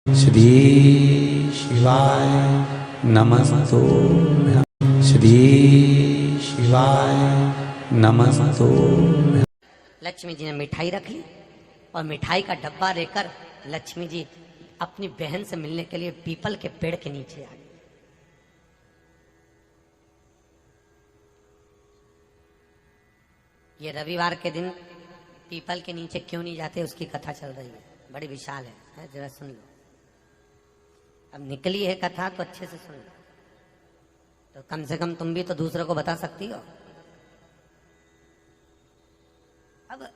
श्री शिवाय नमस्तो। श्री शिवाय नमस्तो। लक्ष्मी जी ने मिठाई रख ली और मिठाई का डब्बा लेकर लक्ष्मी जी अपनी बहन से मिलने के लिए पीपल के पेड़ के नीचे आ गई। ये रविवार के दिन पीपल के नीचे क्यों नहीं जाते, उसकी कथा चल रही है, बड़ी विशाल है, जरा सुन लो। अब निकली है कथा तो अच्छे से सुन लो, तो कम से कम तुम भी तो दूसरों को बता सकती हो। अब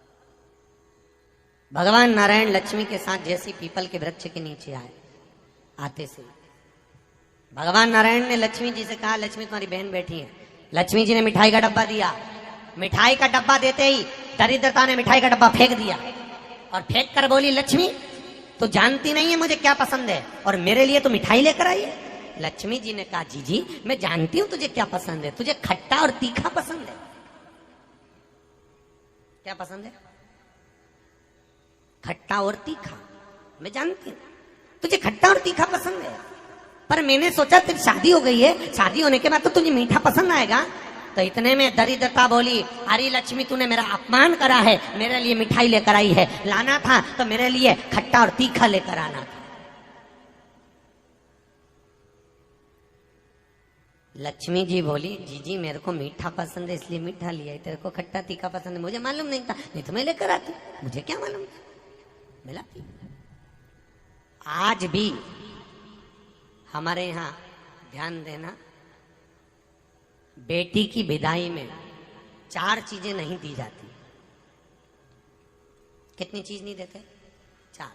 भगवान नारायण लक्ष्मी के साथ जैसी पीपल के वृक्ष के नीचे आए, आते से भगवान नारायण ने लक्ष्मी जी से कहा, लक्ष्मी तुम्हारी बहन बैठी है। लक्ष्मी जी ने मिठाई का डब्बा दिया। मिठाई का डब्बा देते ही दरिद्रता ने मिठाई का डब्बा फेंक दिया और फेंक कर बोली, लक्ष्मी तो जानती नहीं है मुझे क्या पसंद है और मेरे लिए तो मिठाई लेकर आई है। लक्ष्मी जी ने कहा, जी मैं जानती हूं तुझे क्या पसंद है, तुझे खट्टा और तीखा पसंद है। क्या पसंद है? खट्टा और तीखा। मैं जानती हूं तुझे खट्टा और तीखा पसंद है, पर मैंने सोचा तेरी शादी हो गई है, शादी होने के बाद तो तुझे मीठा पसंद आएगा। तो इतने में दरिद्रता बोली, अरे लक्ष्मी तूने मेरा अपमान करा है, मेरे लिए मिठाई लेकर आई है, लाना था तो मेरे लिए खट्टा और तीखा लेकर आना था। लक्ष्मी जी बोली, जी मेरे को मीठा पसंद है इसलिए मीठा लिया है, तेरे को खट्टा तीखा पसंद है मुझे मालूम नहीं था, नहीं तो मैं लेकर आती, मुझे क्या मालूम था, मैं लाती। आज भी हमारे यहां ध्यान देना, बेटी की विदाई में 4 चीजें नहीं दी जाती। कितनी चीज नहीं देते? 4।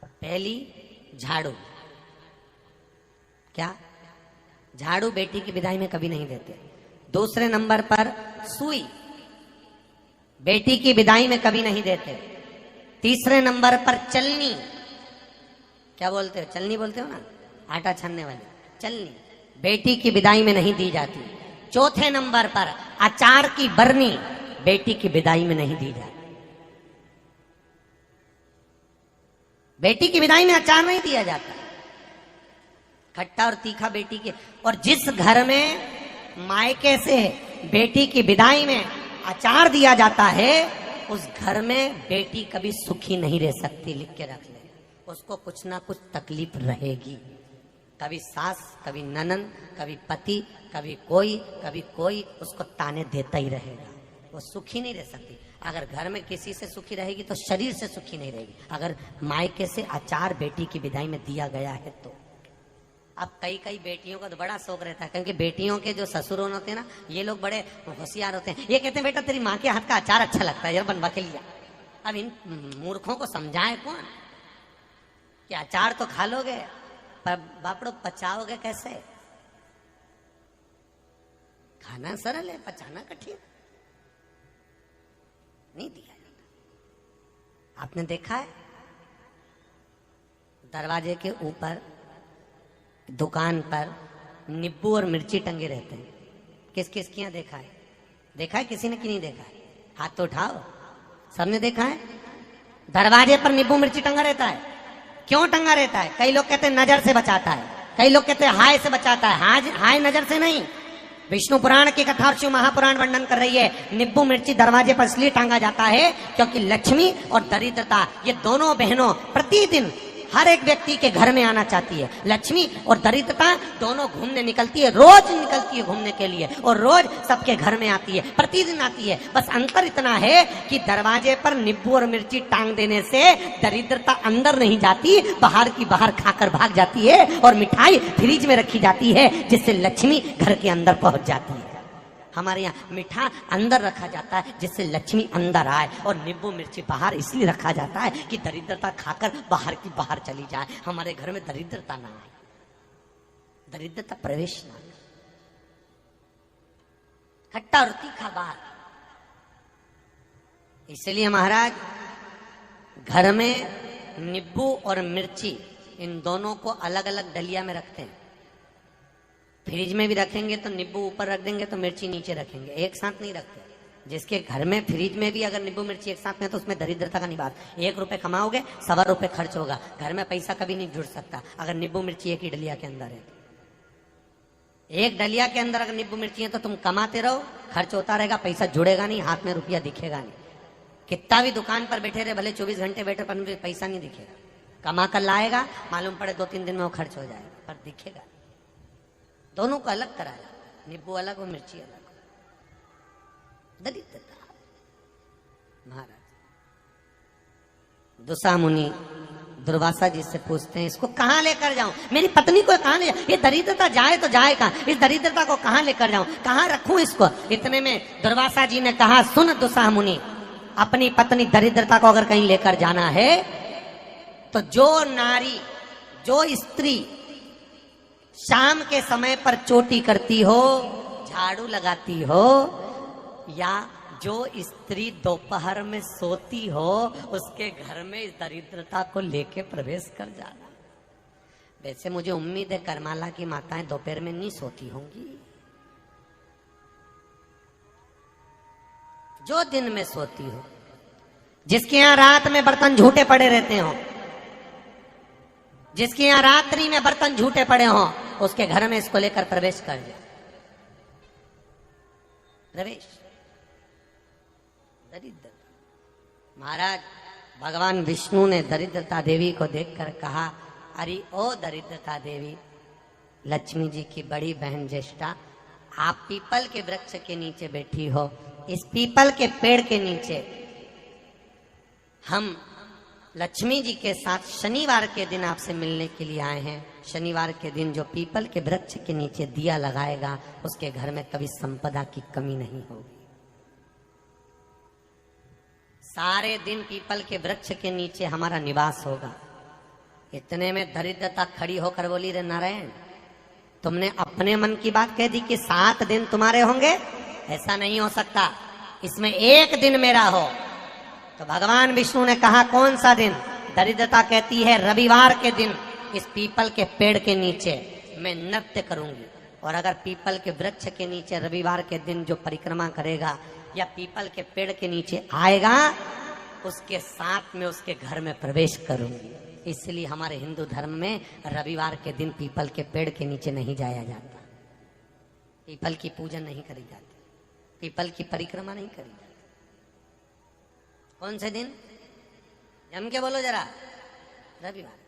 पहली, झाड़ू। क्या? झाड़ू बेटी की विदाई में कभी नहीं देते। दूसरे नंबर पर सुई, बेटी की विदाई में कभी नहीं देते। तीसरे नंबर पर चलनी। क्या बोलते हो? चलनी बोलते हो ना, आटा छानने वाली चलनी, बेटी की विदाई में नहीं दी जाती। चौथे नंबर पर अचार की बरनी, बेटी की विदाई में नहीं दी जाती। बेटी की विदाई में अचार नहीं दिया जाता, खट्टा और तीखा बेटी के। और जिस घर में मायके से बेटी की विदाई में अचार दिया जाता है, उस घर में बेटी कभी सुखी नहीं रह सकती। लिख के रख ले, उसको कुछ ना कुछ तकलीफ रहेगी। कभी सास, कभी ननन, कभी पति, कभी कोई उसको ताने देता ही रहेगा, वो सुखी नहीं रह सकती। अगर घर में किसी से सुखी रहेगी तो शरीर से सुखी नहीं रहेगी। अगर मायके से अचार बेटी की विदाई में दिया गया है तो। अब कई बेटियों का तो बड़ा शौक रहता है, क्योंकि बेटियों के जो ससुर होते हैं ना, ये लोग बड़े होशियार होते हैं। ये कहते हैं, बेटा तेरी माँ के हाथ का अचार अच्छा लगता है, यार बनवा के लिया। अब इन मूर्खों को समझाए कौन कि अचार तो खा लोगे पर बापड़ो पचाओगे कैसे? खाना सरल है, पचाना कठिन। नहीं दिया जाता। आपने देखा है दरवाजे के ऊपर दुकान पर नींबू और मिर्ची टंगे रहते हैं। किस किस की यहाँ देखा है? देखा है किसी ने कि नहीं देखा है? हाथ तो उठाओ, सबने देखा है। दरवाजे पर नींबू मिर्ची टंगा रहता है। क्यों टंगा रहता है? कई लोग कहते हैं नजर से बचाता है, कई लोग कहते हैं हाय से बचाता है। हाय नजर से नहीं। विष्णु पुराण की कथा और शिव महापुराण वर्णन कर रही है, नींबू मिर्ची दरवाजे पर इसलिए टांगा जाता है क्योंकि लक्ष्मी और दरिद्रता, ये दोनों बहनों प्रतिदिन हर एक व्यक्ति के घर में आना चाहती है। लक्ष्मी और दरिद्रता दोनों घूमने निकलती है, रोज निकलती है घूमने के लिए, और रोज सबके घर में आती है, प्रतिदिन आती है। बस अंतर इतना है कि दरवाजे पर नींबू और मिर्ची टांग देने से दरिद्रता अंदर नहीं जाती, बाहर की बाहर खाकर भाग जाती है, और मिठाई फ्रिज में रखी जाती है जिससे लक्ष्मी घर के अंदर पहुंच जाती है। हमारे यहाँ मीठा अंदर रखा जाता है जिससे लक्ष्मी अंदर आए, और नींबू मिर्ची बाहर इसलिए रखा जाता है कि दरिद्रता खाकर बाहर की बाहर चली जाए, हमारे घर में दरिद्रता ना आए, दरिद्रता प्रवेश ना आए। खट्टा और तीखा बाहर। इसलिए महाराज घर में नींबू और मिर्ची इन दोनों को अलग अलग डलिया में रखते हैं। फ्रिज में भी रखेंगे तो नींबू ऊपर रख देंगे तो मिर्ची नीचे रखेंगे, एक साथ नहीं रखते। जिसके घर में फ्रिज में भी अगर नींबू मिर्ची एक साथ में, तो उसमें दरिद्रता का निवास। 1 रुपए कमाओगे, 1.25 रुपए खर्च होगा। घर में पैसा कभी नहीं जुड़ सकता अगर नींबू मिर्ची एक ही डलिया के अंदर है। एक डलिया के अंदर अगर नींबू मिर्ची है तो तुम कमाते रहो, खर्च होता रहेगा, पैसा जुड़ेगा नहीं, हाथ में रुपया दिखेगा नहीं। कितना भी दुकान पर बैठे रहे, भले 24 घंटे बैठे, पर पैसा नहीं दिखेगा। कमा कर लाएगा, मालूम पड़े 2-3 दिन में वो खर्च हो जाएगा, पर दिखेगा। दोनों को अलग कराया, नींबू अलग और मिर्ची अलग। दरिद्रता। महाराज दुसा मुनि दुर्वासा जी से पूछते हैं, इसको कहां लेकर जाऊं? मेरी पत्नी को कहां ले जाऊं? ये दरिद्रता जाए तो जाए कहां? इस दरिद्रता को कहां लेकर जाऊं? कहां रखूं इसको? इतने में दुर्वासा जी ने कहा, सुन दुसा मुनि, अपनी पत्नी दरिद्रता को अगर कहीं लेकर जाना है तो जो नारी, जो स्त्री शाम के समय पर चोटी करती हो, झाड़ू लगाती हो, या जो स्त्री दोपहर में सोती हो, उसके घर में इस दरिद्रता को लेके प्रवेश कर जाना। वैसे मुझे उम्मीद है करमाला की माताएं दोपहर में नहीं सोती होंगी, जो दिन में सोती हो, जिसके यहां रात में बर्तन झूठे पड़े रहते हो, जिसके यहां रात्रि में बर्तन झूठे पड़े हो, उसके घर में इसको लेकर प्रवेश कर जाए। प्रवेश दरिद्रता। महाराज भगवान विष्णु ने दरिद्रता देवी को देखकर कहा, अरे ओ दरिद्रता देवी, लक्ष्मी जी की बड़ी बहन ज्येष्ठा, आप पीपल के वृक्ष के नीचे बैठी हो। इस पीपल के पेड़ के नीचे हम लक्ष्मी जी के साथ शनिवार के दिन आपसे मिलने के लिए आए हैं। शनिवार के दिन जो पीपल के वृक्ष के नीचे दिया लगाएगा, उसके घर में कभी संपदा की कमी नहीं होगी। सारे दिन पीपल के वृक्ष के नीचे हमारा निवास होगा। इतने में दरिद्रता खड़ी होकर बोली, रे नारायण, तुमने अपने मन की बात कह दी कि 7 दिन तुम्हारे होंगे? ऐसा नहीं हो सकता, इसमें 1 दिन मेरा हो। तो भगवान विष्णु ने कहा, कौन सा दिन? दरिद्रता कहती है, रविवार के दिन इस पीपल के पेड़ के नीचे मैं नृत्य करूंगी। और अगर पीपल के वृक्ष के नीचे रविवार के दिन जो परिक्रमा करेगा या पीपल के पेड़ के नीचे आएगा, उसके साथ में उसके घर में प्रवेश करूंगी। इसलिए हमारे हिंदू धर्म में रविवार के दिन पीपल के पेड़ के नीचे नहीं जाया जाता, पीपल की पूजन नहीं करी जाती, पीपल की परिक्रमा नहीं करी जाती। कौन से दिन? जम के बोलो जरा, रविवार।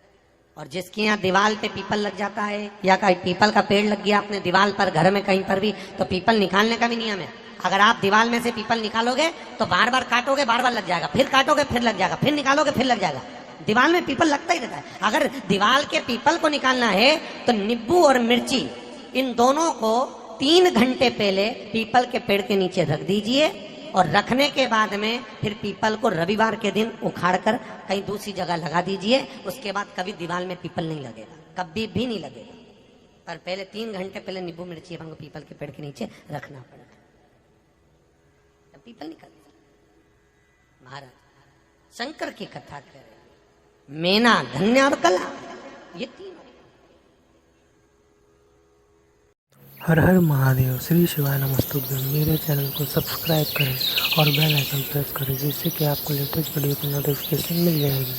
और जिसके यहाँ दीवार पे पीपल लग जाता है, या कहीं पीपल का पेड़ लग गया अपने दीवार पर, घर में कहीं पर भी, तो पीपल निकालने का भी नियम है। अगर आप दीवार में से पीपल निकालोगे तो बार बार काटोगे, बार बार लग जाएगा, फिर काटोगे फिर लग जाएगा, फिर निकालोगे फिर लग जाएगा। दीवार में पीपल लगता ही रहता है। अगर दीवार के पीपल को निकालना है तो नींबू और मिर्ची, इन दोनों को 3 घंटे पहले पीपल के पेड़ के नीचे रख दीजिए, और रखने के बाद में फिर पीपल को रविवार के दिन उखाड़कर कहीं दूसरी जगह लगा दीजिए। उसके बाद कभी दीवार में पीपल नहीं लगेगा, कभी भी नहीं लगेगा। पर पहले 3 घंटे पहले नींबू मिर्ची हमको पीपल के पेड़ के नीचे रखना पड़ेगा, तब पीपल निकलता। महाराज शंकर की कथा कह रहे, मेना, धन्य और कला, ये 3। हर हर महादेव। श्री शिवाय नमस्तुभ्यं। मेरे चैनल को सब्सक्राइब करें और बेल आइकन प्रेस करें, जिससे कि आपको लेटेस्ट वीडियो की नोटिफिकेशन मिल जाएगी।